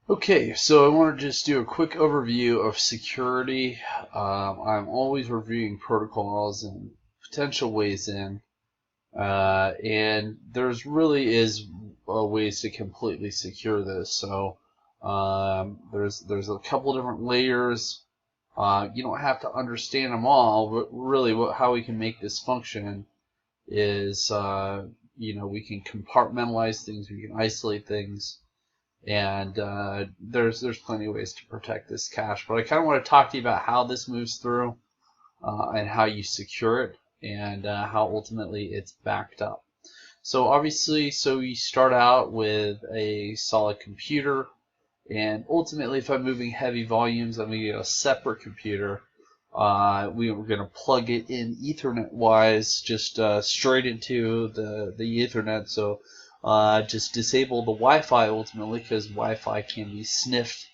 Okay, so I want to just do a quick overview of security. I'm always reviewing protocols and potential ways in, and there's really is ways to completely secure this. So there's a couple different layers. You don't have to understand them all, but really how we can make this function is we can compartmentalize things, we can isolate things, and there's plenty of ways to protect this cache. But I kind of want to talk to you about how this moves through and how you secure it and how ultimately it's backed up. So obviously, so you start out with a solid computer, and ultimately, if I'm moving heavy volumes, I'm going to get a separate computer. We're going to plug it in Ethernet wise, just straight into the Ethernet. So just disable the Wi-Fi ultimately, because Wi-Fi can be sniffed.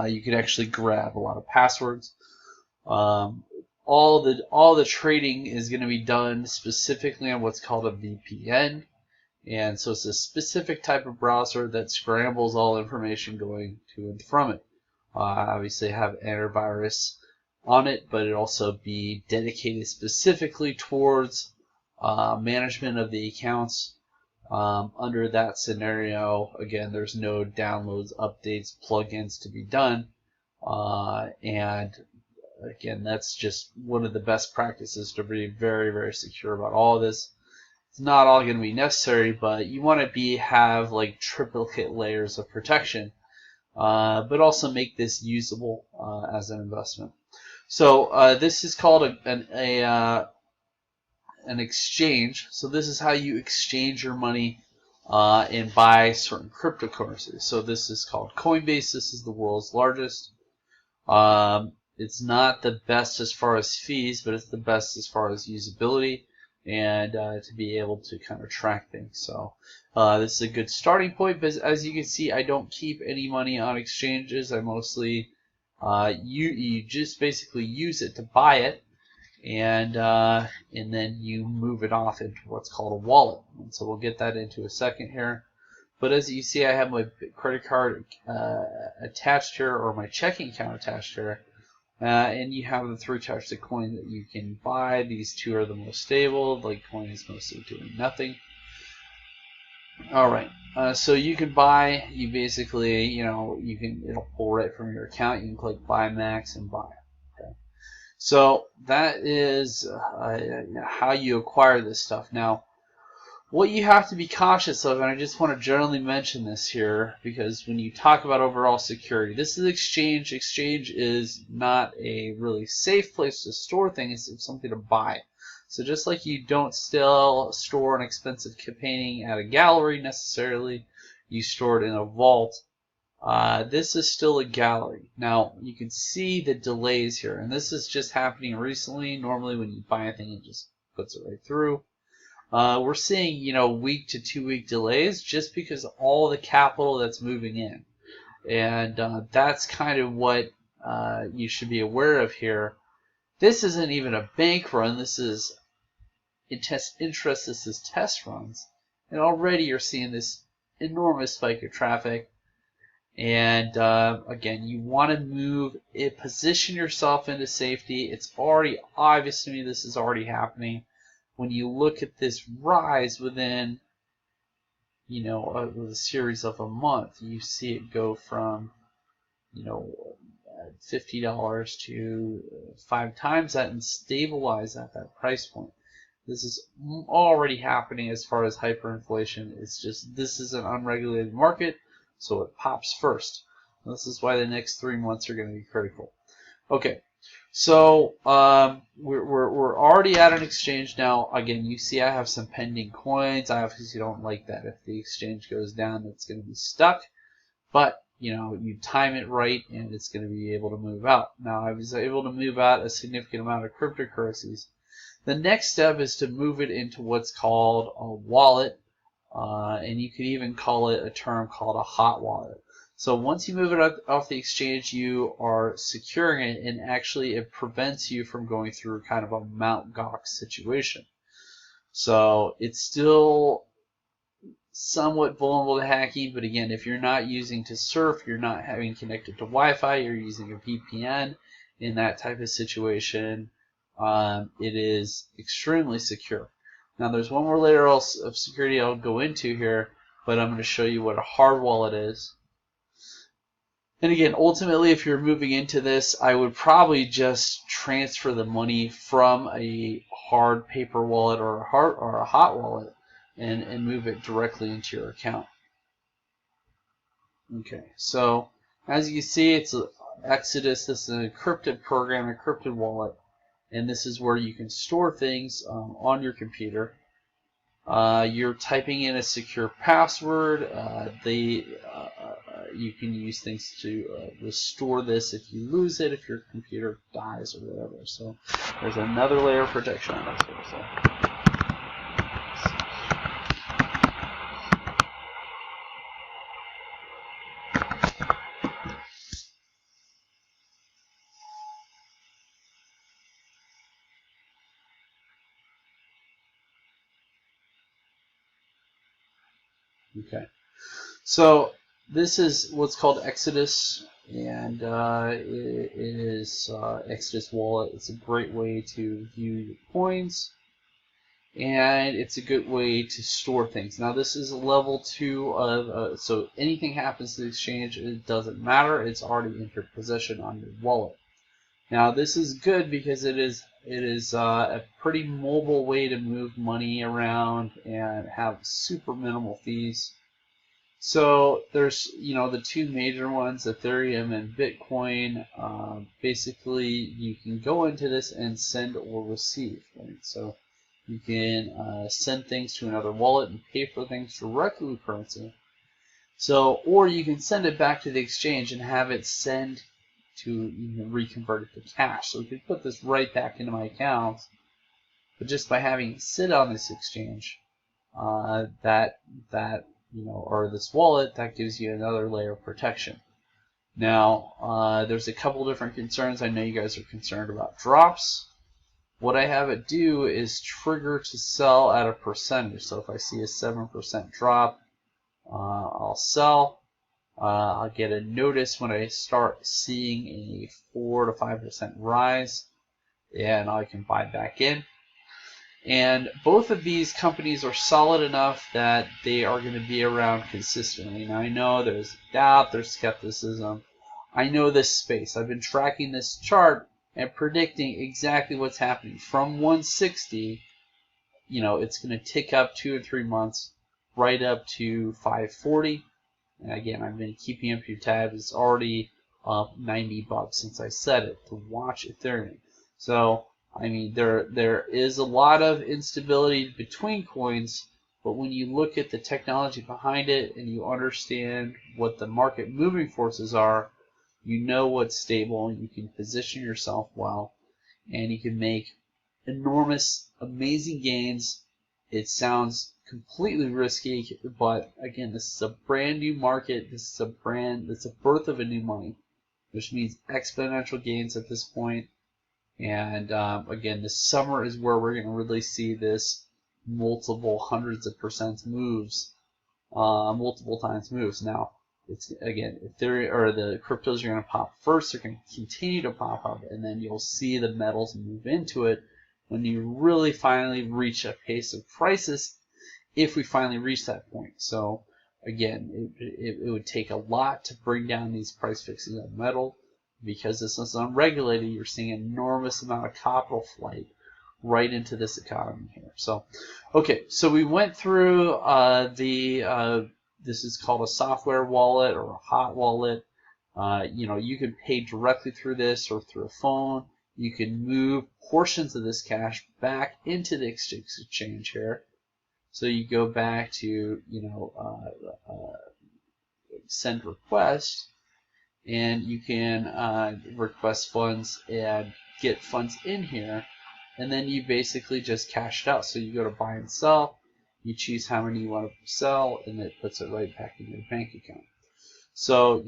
You can actually grab a lot of passwords. All the trading is going to be done specifically on what's called a VPN. And so it's a specific type of browser that scrambles all information going to and from it. Obviously have antivirus on it, but it also be dedicated specifically towards management of the accounts. Under that scenario, again, there's no downloads, updates, plugins to be done. And again, that's just one of the best practices to be very, very secure about all of this. It's not all going to be necessary, but you want to have like triplicate layers of protection, but also make this usable as an investment. So this is called an exchange. So this is how you exchange your money and buy certain cryptocurrencies. So this is called Coinbase. This is the world's largest. It's not the best as far as fees, but it's the best as far as usability and to be able to kind of track things. So this is a good starting point, but as you can see, I don't keep any money on exchanges. I mostly you just basically use it to buy it, and then you move it off into what's called a wallet. And so we'll get that into a second here. But as you see, I have my credit card attached here, or my checking account attached here. And you have the three types of coin that you can buy. These two are the most stable. Litecoin is mostly doing nothing. All right. So you can buy. You basically, it'll pull right from your account. You can click Buy Max and buy. Okay. So that is how you acquire this stuff. Now, what you have to be cautious of, and I just want to generally mention this here, because when you talk about overall security, this is exchange. Exchange is not a really safe place to store things. It's something to buy. So just like you don't still store an expensive painting at a gallery necessarily, you store it in a vault. This is still a gallery. Now, you can see the delays here, and this is just happening recently. Normally when you buy a thing, it just puts it right through. We're seeing, week to 2 week delays just because of all the capital that's moving in. And that's kind of what you should be aware of here. This isn't even a bank run. This is interest. This is test runs. And already you're seeing this enormous spike of traffic. And again, you want to position yourself into safety. It's already obvious to me this is already happening. When you look at this rise within, a series of a month, you see it go from, $50 to 5 times that and stabilize at that price point. This is already happening as far as hyperinflation. It's just this is an unregulated market, so it pops first. This is why the next 3 months are going to be critical. Okay. So we're already at an exchange now. Again, you see I have some pending coins. I obviously don't like that. If the exchange goes down, it's going to be stuck. But you time it right, and it's going to be able to move out. Now I was able to move out a significant amount of cryptocurrencies. The next step is to move it into what's called a wallet, and you could even call it a term called a hot wallet. So once you move it off the exchange, you are securing it, and actually it prevents you from going through kind of a Mt. Gox situation. So it's still somewhat vulnerable to hacking, but again, if you're not using to surf, you're not having connected to Wi-Fi, you're using a VPN in that type of situation, it is extremely secure. Now there's one more layer of security I'll go into here, but I'm going to show you what a hard wallet is. And again, ultimately, if you're moving into this, I would probably just transfer the money from a hard paper wallet or a hot wallet and move it directly into your account. Okay, so as you see, it's Exodus. This is an encrypted program, encrypted wallet, and this is where you can store things on your computer. You're typing in a secure password. You can use things to restore this if you lose it, if your computer dies or whatever. So there's another layer of protection on this here. So. Okay, so this is what's called Exodus, and it is Exodus Wallet. It's a great way to view your coins, and it's a good way to store things. Now this is level 2 of, so anything happens to the exchange, it doesn't matter. It's already in your possession on your wallet. Now this is good because it is a pretty mobile way to move money around and have super minimal fees. So there's, the two major ones, Ethereum and Bitcoin. Basically, you can go into this and send or receive. Right? So you can send things to another wallet and pay for things directly with currency. So, or you can send it back to the exchange and have it send to reconvert it to cash. So we could put this right back into my account, but just by having it sit on this exchange, or this wallet, that gives you another layer of protection. Now, there's a couple different concerns. I know you guys are concerned about drops. What I have it do is trigger to sell at a percentage. So if I see a 7% drop, I'll sell. I'll get a notice when I start seeing a 4 to 5% rise, and I can buy back in. And both of these companies are solid enough that they are going to be around consistently. Now I know there's doubt, there's skepticism. I know this space. I've been tracking this chart and predicting exactly what's happening. From 160, it's going to tick up 2 or 3 months, right up to 540. And again, I've been keeping up your tabs. It's already up $90 since I said it to watch Ethereum. So, I mean, there is a lot of instability between coins, but when you look at the technology behind it and you understand what the market moving forces are, you know what's stable. You can position yourself well, and you can make enormous, amazing gains. It sounds completely risky, but again, this is a brand new market. This is it's a birth of a new money, which means exponential gains at this point. And again, this summer is where we're going to really see this multiple hundreds of percent moves, multiple times moves. Now, it's again, the cryptos are going to pop first. They're going to continue to pop up, and then you'll see the metals move into it when you really finally reach a pace of crisis. If we finally reach that point. So again, it would take a lot to bring down these price fixes on metal. Because this is unregulated, you're seeing an enormous amount of capital flight right into this economy here. So, okay, so we went through this is called a software wallet or a hot wallet. You can pay directly through this or through a phone. You can move portions of this cash back into the exchange here. So you go back to, send request, and you can request funds and get funds in here, and then you basically just cash it out. So you go to buy and sell, you choose how many you want to sell, and it puts it right back in your bank account. So,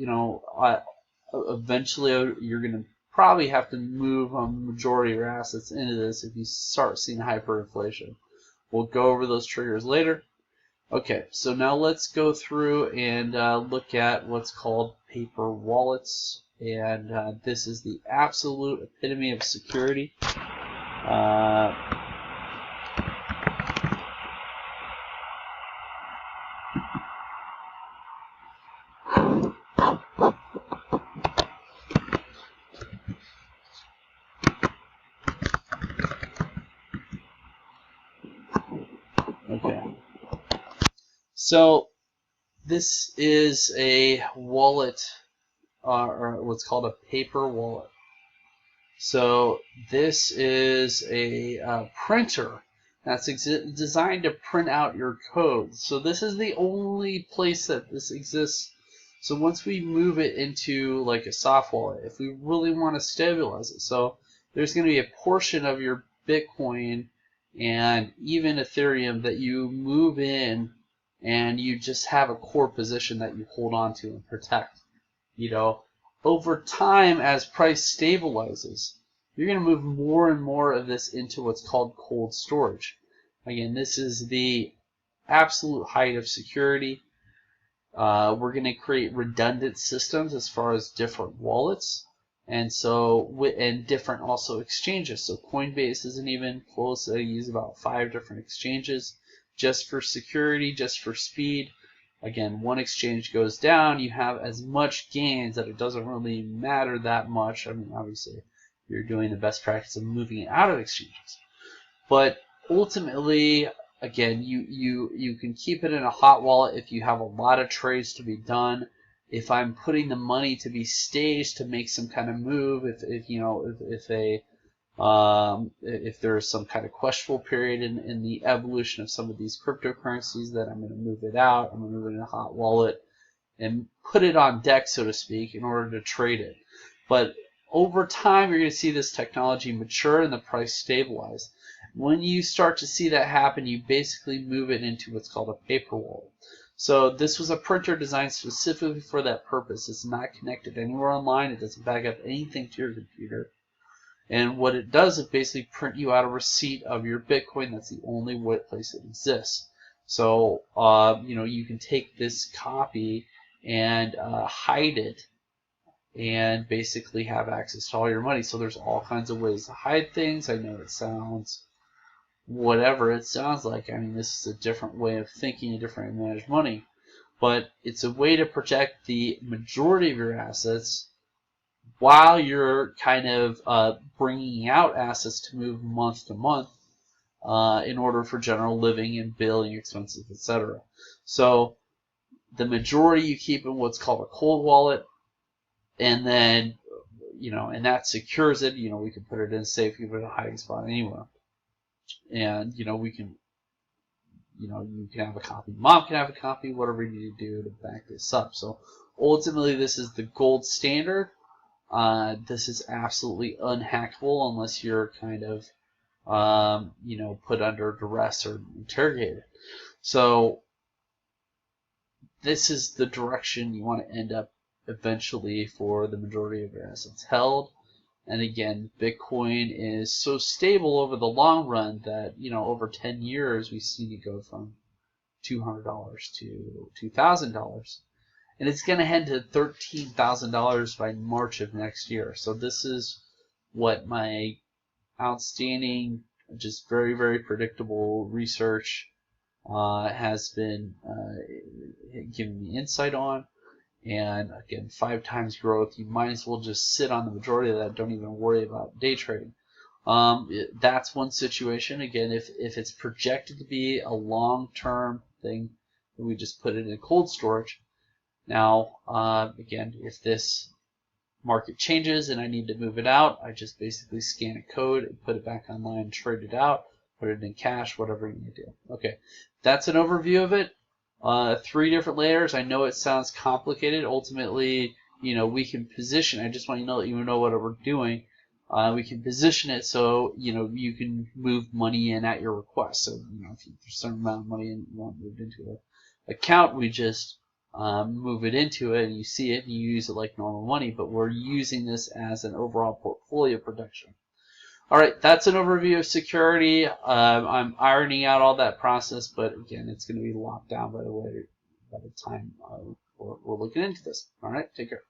eventually you're going to probably have to move a majority of your assets into this if you start seeing hyperinflation. We'll go over those triggers later. Okay, so now let's go through and look at what's called paper wallets, and this is the absolute epitome of security. Okay, so this is a wallet, or what's called a paper wallet. So this is a printer that's designed to print out your code. So this is the only place that this exists. So once we move it into like a soft wallet, if we really want to stabilize it, so there's going to be a portion of your Bitcoin and even Ethereum that you move in, and you just have a core position that you hold on to and protect. You know, over time, as price stabilizes, you're going to move more and more of this into what's called cold storage. Again, this is the absolute height of security. We're going to create redundant systems as far as different wallets, and different also exchanges. So Coinbase isn't even close. They use about 5 different exchanges just for security, just for speed. Again, one exchange goes down, you have as much gains that it doesn't really matter that much. I mean, obviously, you're doing the best practice of moving it out of exchanges. But ultimately, again, you can keep it in a hot wallet if you have a lot of trades to be done. If I'm putting the money to be staged to make some kind of move, if there is some kind of questionable period in the evolution of some of these cryptocurrencies, then I'm going to move it out. I'm going to move it in a hot wallet and put it on deck, so to speak, in order to trade it. But over time, you're going to see this technology mature and the price stabilize. When you start to see that happen, you basically move it into what's called a paper wallet. So this was a printer designed specifically for that purpose. It's not connected anywhere online. It doesn't back up anything to your computer. And what it does is basically print you out a receipt of your Bitcoin. That's the only place it exists. So you can take this copy and hide it and basically have access to all your money. So there's all kinds of ways to hide things. I know it sounds whatever it sounds like. I mean, this is a different way of thinking, a different way to manage money. But it's a way to protect the majority of your assets while you're kind of bringing out assets to move month to month in order for general living and billing expenses, etc. So the majority you keep in what's called a cold wallet, and then and that secures it. We can put it in a safe, we can put it in a hiding spot anywhere, and we can you can have a copy, mom can have a copy, whatever you need to do to back this up. So ultimately, this is the gold standard. This is absolutely unhackable unless you're kind of put under duress or interrogated. So this is the direction you want to end up eventually for the majority of your assets held. And again, Bitcoin is so stable over the long run that over 10 years we've seen it go from $200 to $2,000, and it's going to head to $13,000 by March of next year. So this is what my outstanding, just very, very predictable research has been giving me insight on. And again, 5 times growth. You might as well just sit on the majority of that. Don't even worry about day trading. That's one situation. Again, if it's projected to be a long-term thing, we just put it in cold storage. Now, again, if this market changes and I need to move it out, I just basically scan a code and put it back online, trade it out, put it in cash, whatever you need to do. Okay, that's an overview of it. 3 different layers. I know it sounds complicated. Ultimately, we can position. I just want you to know that you know what we're doing. We can position it so you can move money in at your request. So if there's a certain amount of money and you want moved into an account, we just move it into it, and you see it, and you use it like normal money. But we're using this as an overall portfolio protection. All right, that's an overview of security. I'm ironing out all that process, but again, it's going to be locked down by the time we're looking into this. All right, take care.